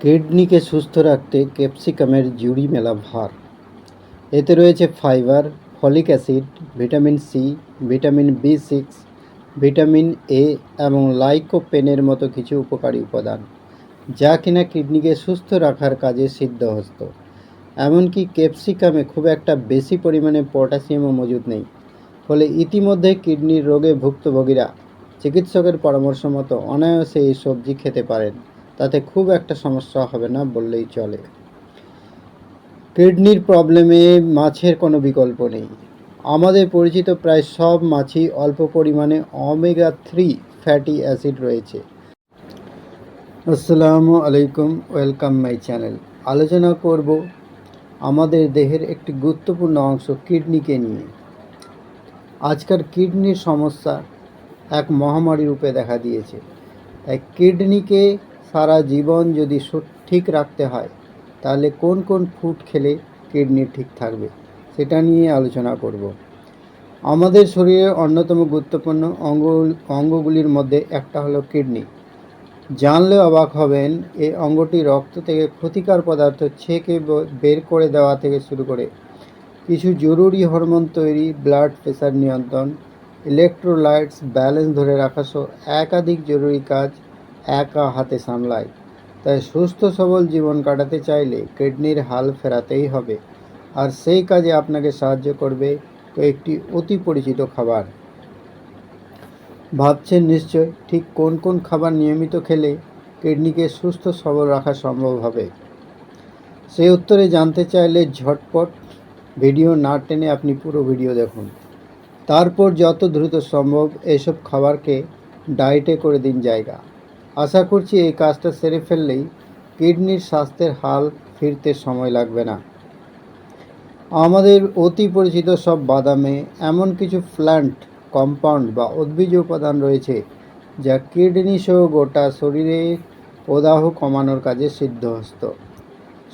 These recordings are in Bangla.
কিডনিকে সুস্থ রাখতে ক্যাপসিকামের জুড়ি মেলা ভার। এতে রয়েছে fibre, folic acid, vitamin C, vitamin বি6, ভিটামিন এ এবং লাইকোপেনের মতো কিছু উপকারী উপাদান, যা কিনা কিডনিকে সুস্থ রাখার কাজে সিদ্ধহস্ত। এমনকি ক্যাপসিকামে খুব একটা বেশি পরিমাণে পটাশিয়ামও মজুদ নেই, ফলে ইতিমধ্যে কিডনির রোগে ভুক্তভোগীরা চিকিৎসকের পরামর্শ মতো অনায়াসে এই সবজি খেতে পারেন। তাতে খুব একটা সমস্যা হবে না বললেই চলে। কিডনির প্রবলেমে মাছের কোনো বিকল্প নেই। আমাদের পরিচিত প্রায় সব মাছই অল্প পরিমাণে ওমেগা-3 ফ্যাটি অ্যাসিড রয়েছে। আসসালামু আলাইকুম, ওয়েলকাম মাই চ্যানেল। আলোচনা করব আমাদের দেহের একটি গুরুত্বপূর্ণ অংশ কিডনিকে নিয়ে। আজকাল কিডনির সমস্যা এক মহামারী রূপে দেখা দিয়েছে। তাই কিডনিকে সারা জীবন যদি ঠিক রাখতে হয়, তাহলে কোন কোন ফুড খেলে কিডনি ঠিক থাকবে সেটা নিয়ে আলোচনা করব। আমাদের শরীরের অন্যতম গুরুত্বপূর্ণ অঙ্গগুলির মধ্যে একটা হলো কিডনি। জানলে অবাক হবেন, এই অঙ্গটি রক্ত থেকে ক্ষতিকর পদার্থ ছেঁকে বের করে দেওয়া থেকে শুরু করে কিছু জরুরি হরমোন তৈরি, ব্লাড প্রেশার নিয়ন্ত্রণ, ইলেকট্রোলাইটস ব্যালেন্স ধরে রাখা সহ একাধিক জরুরি কাজ একা হাতে সামলায়। তাই সুস্থ সবল জীবন কাটাতে চাইলে কিডনির হাল ফেরাতেই হবে। আর সেই কাজে আপনাকে সাহায্য করবে কয়েকটি অতি পরিচিত খাবার। ভাবছেন নিশ্চয়, ঠিক কোন কোন খাবার নিয়মিত খেলে কিডনিকে সুস্থ সবল রাখা সম্ভব হবে? সেই উত্তরে জানতে চাইলে ঝটপট ভিডিও না টেনে আপনি পুরো ভিডিও দেখুন। তারপর যত দ্রুত সম্ভব এইসব খাবারকে ডায়েটে করে দিন জায়গা। আশা করছি এই কাজটা সেরে ফেললেই কিডনির স্বাস্থ্যের হাল ফিরতে সময় লাগবে না। আমাদের অতি পরিচিত সব বাদামে এমন কিছু প্ল্যান্ট কম্পাউন্ড বা উদ্ভিজ্জ উপাদান রয়েছে যা কিডনি সহ গোটা শরীরে প্রদাহ কমানোর কাজে সিদ্ধহস্ত।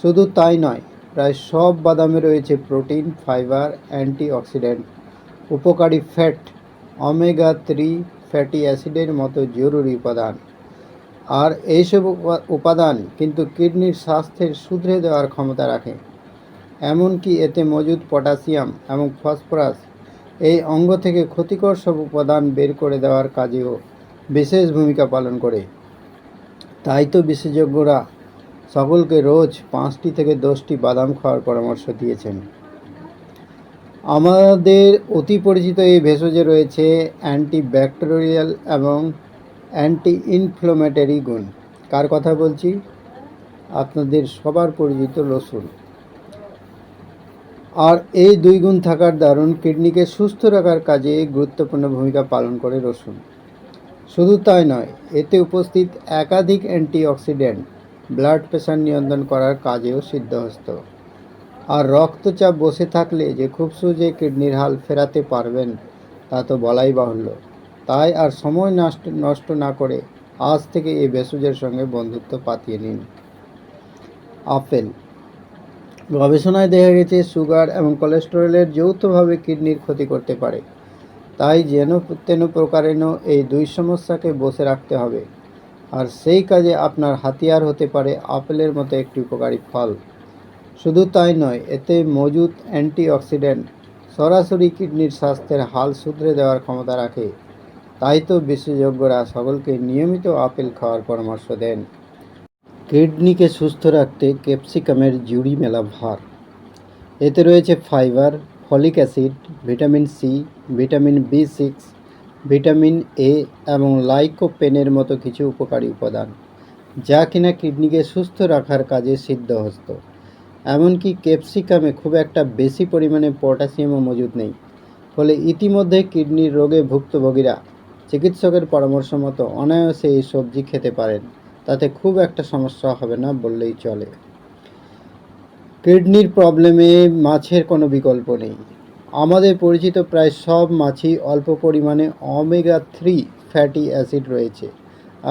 শুধু তাই নয়, প্রায় সব বাদামে রয়েছে প্রোটিন, ফাইবার, অ্যান্টিঅক্সিডেন্ট, উপকারী ফ্যাট, ওমেগা-3 ফ্যাটি অ্যাসিডের মতো জরুরি উপাদান। আর এইসব উপাদান কিন্তু কিডনির স্বাস্থ্যের শুধরে দেওয়ার ক্ষমতা রাখে। এমনকি এতে মজুদ পটাশিয়াম এবং ফসফরাস এই অঙ্গ থেকে ক্ষতিকর সব উপাদান বের করে দেওয়ার কাজেও বিশেষ ভূমিকা পালন করে। তাই তো বিশেষজ্ঞরা সকলকে রোজ 5টি থেকে 10টি বাদাম খাওয়ার পরামর্শ দিয়েছেন। আমাদের অতি পরিচিত এই ভেষজে রয়েছে অ্যান্টিব্যাকটেরিয়াল এবং অ্যান্টি ইনফ্লামেটরি গুণ। কার কথা বলছি? আপনাদের সবার পরিচিত রসুন। আর এই দুই গুণ থাকার দারুণ কিডনিকে সুস্থ রাখার কাজে গুরুত্বপূর্ণ ভূমিকা পালন করে রসুন। শুধু তাই নয়, এতে উপস্থিত একাধিক অ্যান্টিঅক্সিডেন্ট ব্লাড প্রেশার নিয়ন্ত্রণ করার কাজেও সিদ্ধহস্ত। আর রক্তচাপ বসে থাকলে যে খুব সহজে কিডনির হাল ফেরাতে পারবেন তা তো বলাই বাহুল্য। তাই আর সময় নষ্ট না করে আজ থেকে এই ভেষজের সঙ্গে বন্ধুত্ব পাতিয়ে নিন। আপেল। গবেষণায় দেখা গেছে সুগার এবং কোলেস্টেরলের যৌথভাবে কিডনির ক্ষতি করতে পারে। তাই যেন তেন প্রকারেণ এই দুই সমস্যাকে বসে রাখতে হবে। আর সেই কাজে আপনার হাতিয়ার হতে পারে আপেলের মতো একটি উপকারী ফল। শুধু তাই নয়, এতে মজুদ অ্যান্টিঅক্সিডেন্ট সরাসরি কিডনির স্বাস্থ্যের হাল শুধরে দেওয়ার ক্ষমতা রাখে। তাই তো বিশেষজ্ঞরা সকলকে নিয়মিত আপেল খাওয়ার পরামর্শ দেন। কিডনিকে সুস্থ রাখতে ক্যাপসিকামের জুড়ি মেলা ভার। এতে রয়েছে fibre, folic acid, vitamin C, vitamin বি6, ভিটামিন এ এবং লাইকোপেনের মতো কিছু উপকারী উপাদান, যা কিনা কিডনিকে সুস্থ রাখার কাজে সিদ্ধহস্ত। এমনকি ক্যাপসিকামে খুব একটা বেশি পরিমাণে পটাশিয়ামও মজুদ নেই, ফলে ইতিমধ্যে কিডনির রোগে ভুক্তভোগীরা চিকিৎসকের পরামর্শ মতো অনায়াসে এই সবজি খেতে পারেন। তাতে খুব একটা সমস্যা হবে না বললেই চলে। কিডনির প্রবলেমে মাছের কোনো বিকল্প নেই। আমাদের পরিচিত প্রায় সব মাছই অল্প পরিমাণে ওমেগা-3 ফ্যাটি অ্যাসিড রয়েছে।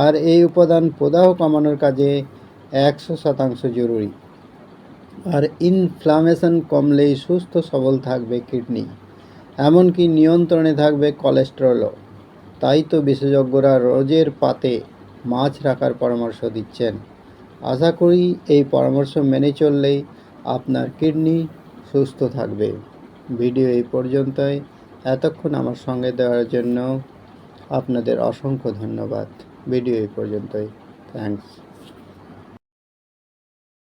আর এই উপাদান প্রদাহ কমানোর কাজে 100% জরুরি। আর ইনফ্লামেশন কমলেই সুস্থ সবল থাকবে কিডনি, এমনকি নিয়ন্ত্রণে থাকবে কোলেস্টেরলও। তাই তো বিশেষজ্ঞরা রোজের পাতে মাছ রাখার পরামর্শ দিচ্ছেন। আশা করি এই পরামর্শ মেনে চললেই আপনার কিডনি সুস্থ থাকবে। ভিডিও এই পর্যন্তই। এতক্ষণ আমার সঙ্গে দেওয়ার জন্য আপনাদের অসংখ্য ধন্যবাদ। ভিডিও এই পর্যন্তই। থ্যাঙ্কস।